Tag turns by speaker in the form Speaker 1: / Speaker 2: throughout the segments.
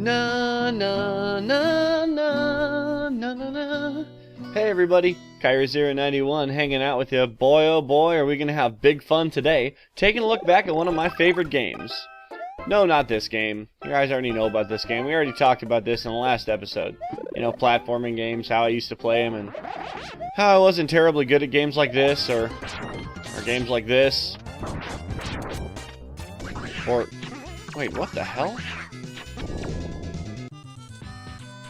Speaker 1: Na na na na na na na. Hey everybody, Kyrie091 hanging out with you. Boy oh boy, are we gonna have big fun today, taking a look back at one of my favorite games. No, not this game. You guys already know about this game. We already talked about this in the last episode. You know, platforming games, how I used to play them, and how I wasn't terribly good at games like this, or games like this. Or, wait, what the hell?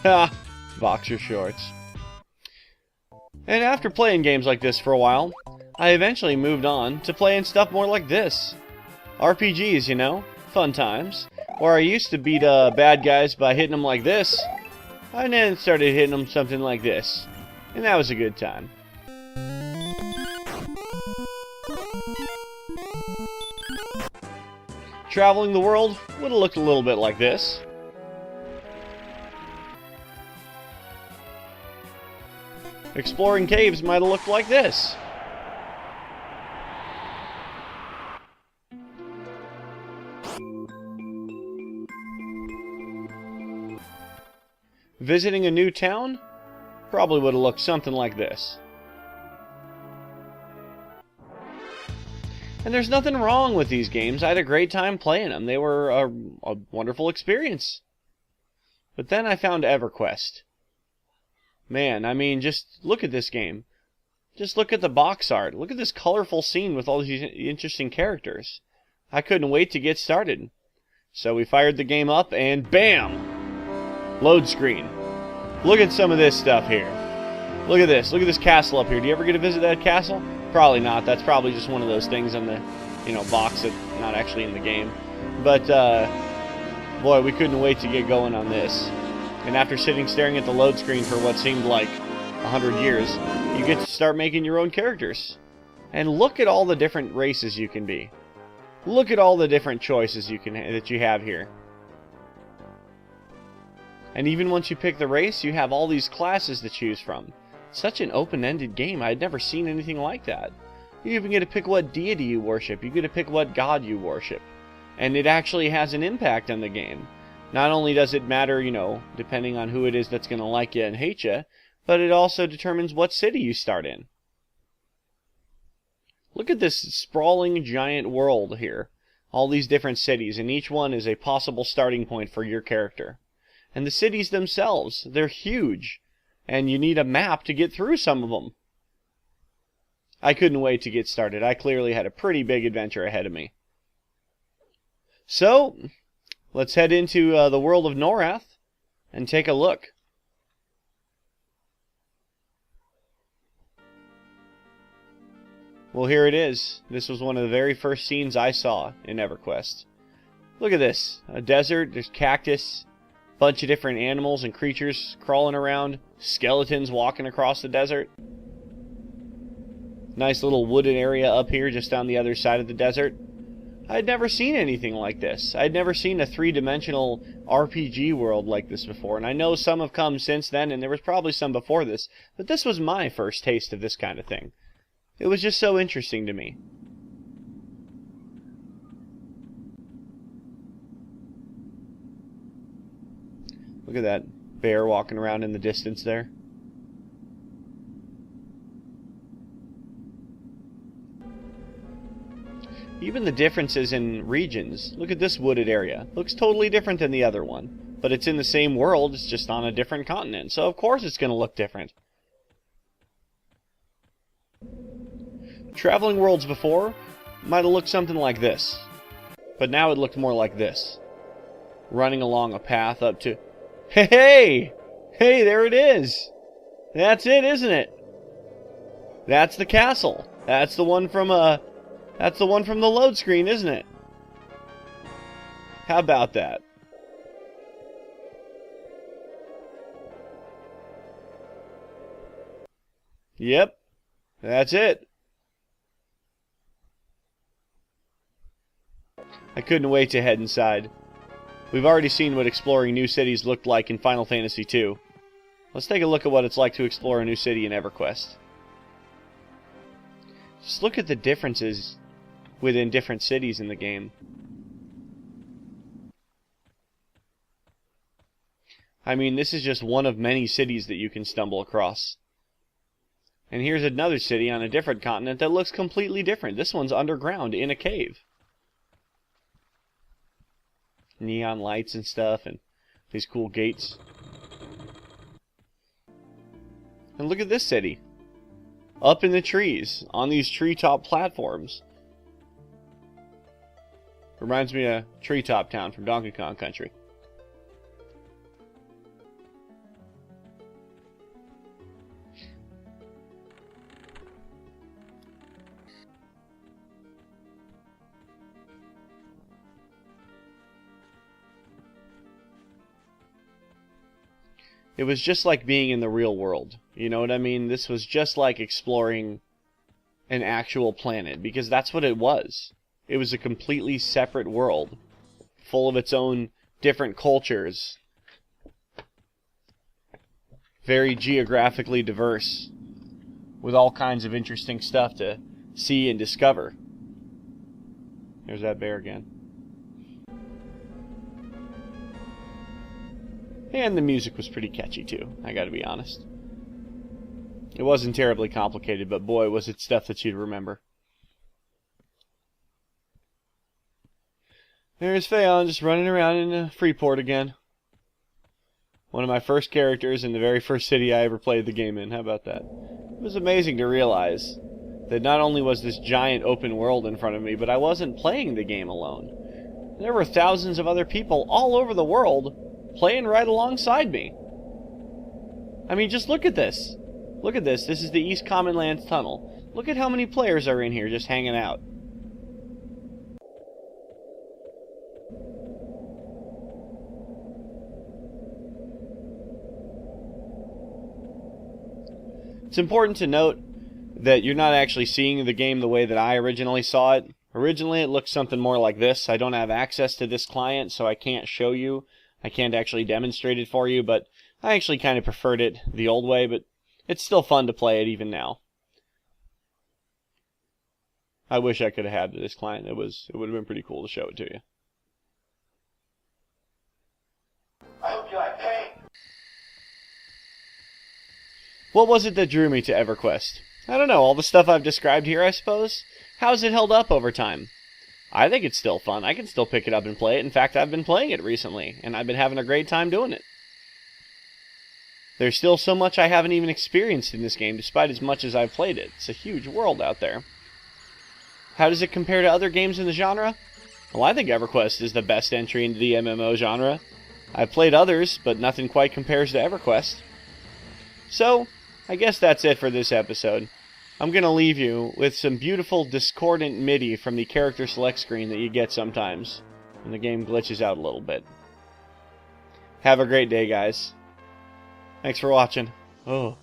Speaker 1: Ha! Boxer shorts. And after playing games like this for a while, I eventually moved on to playing stuff more like this. RPGs, you know? Fun times. Where I used to beat bad guys by hitting them like this, and then started hitting them something like this. And that was a good time. Traveling the world would have looked a little bit like this. Exploring caves might have looked like this. Visiting a new town probably would have looked something like this. And there's nothing wrong with these games. I had a great time playing them. They were a wonderful experience. But then I found EverQuest. Man, I mean, just look at this game. Just look at the box art. Look at this colorful scene with all these interesting characters. I couldn't wait to get started. So we fired the game up and BAM! Load screen. Look at some of this stuff here. Look at this. Look at this castle up here. Do you ever get to visit that castle? Probably not. That's probably just one of those things on the, box that's not actually in the game. But, boy, we couldn't wait to get going on this. And after staring at the load screen for what seemed like 100 years, you get to start making your own characters. And look at all the different races you can be. Look at all the different choices that you have here. And even once you pick the race, you have all these classes to choose from. Such an open-ended game. I had never seen anything like that. You even get to pick what deity you worship. You get to pick what god you worship. And it actually has an impact on the game. Not only does it matter, depending on who it is that's going to like you and hate you, but it also determines what city you start in. Look at this sprawling giant world here. All these different cities, and each one is a possible starting point for your character. And the cities themselves, they're huge. And you need a map to get through some of them. I couldn't wait to get started. I clearly had a pretty big adventure ahead of me. So, let's head into the world of Norath and take a look. Well, here it is. This was one of the very first scenes I saw in EverQuest. Look at this. A desert, there's cactus, bunch of different animals and creatures crawling around, skeletons walking across the desert. Nice little wooded area up here just on the other side of the desert. I'd never seen anything like this. I'd never seen a three-dimensional RPG world like this before, and I know some have come since then, and there was probably some before this, but this was my first taste of this kind of thing. It was just so interesting to me. Look at that bear walking around in the distance there. Even the differences in regions. Look at this wooded area. Looks totally different than the other one. But it's in the same world, it's just on a different continent. So of course it's going to look different. Traveling worlds before might have looked something like this. But now it looked more like this. Running along a path up to... Hey! Hey, there it is! That's it, isn't it? That's the castle. That's the one from the load screen, isn't it? How about that? Yep. That's it. I couldn't wait to head inside. We've already seen what exploring new cities looked like in Final Fantasy II. Let's take a look at what it's like to explore a new city in EverQuest. Just look at the differences within different cities in the game. I mean, this is just one of many cities that you can stumble across. And here's another city on a different continent that looks completely different. This one's underground in a cave. Neon lights and stuff, and these cool gates. And look at this city. Up in the trees, on these treetop platforms. Reminds me of Treetop Town from Donkey Kong Country. It was just like being in the real world. You know what I mean? This was just like exploring an actual planet, because that's what it was. It was a completely separate world, full of its own different cultures. Very geographically diverse, with all kinds of interesting stuff to see and discover. There's that bear again. And the music was pretty catchy too, I gotta be honest. It wasn't terribly complicated, but boy, was it stuff that you'd remember. There's Phaon just running around in Freeport again. One of my first characters in the very first city I ever played the game in. How about that? It was amazing to realize that not only was this giant open world in front of me, but I wasn't playing the game alone. There were thousands of other people all over the world playing right alongside me. I mean, just look at this. Look at this. This is the East Common Lands Tunnel. Look at how many players are in here just hanging out. It's important to note that you're not actually seeing the game the way that I originally saw it. Originally, it looked something more like this. I don't have access to this client, so I can't show you. I can't actually demonstrate it for you, but I actually kind of preferred it the old way, but it's still fun to play it even now. I wish I could have had this client. It would have been pretty cool to show it to you.
Speaker 2: I hope you like pain.
Speaker 1: What was it that drew me to EverQuest? I don't know, all the stuff I've described here, I suppose? How's it held up over time? I think it's still fun. I can still pick it up and play it. In fact, I've been playing it recently, and I've been having a great time doing it. There's still so much I haven't even experienced in this game, despite as much as I've played it. It's a huge world out there. How does it compare to other games in the genre? Well, I think EverQuest is the best entry into the MMO genre. I've played others, but nothing quite compares to EverQuest. So, I guess that's it for this episode. I'm going to leave you with some beautiful discordant MIDI from the character select screen that you get sometimes when the game glitches out a little bit. Have a great day, guys. Thanks for watching. Oh.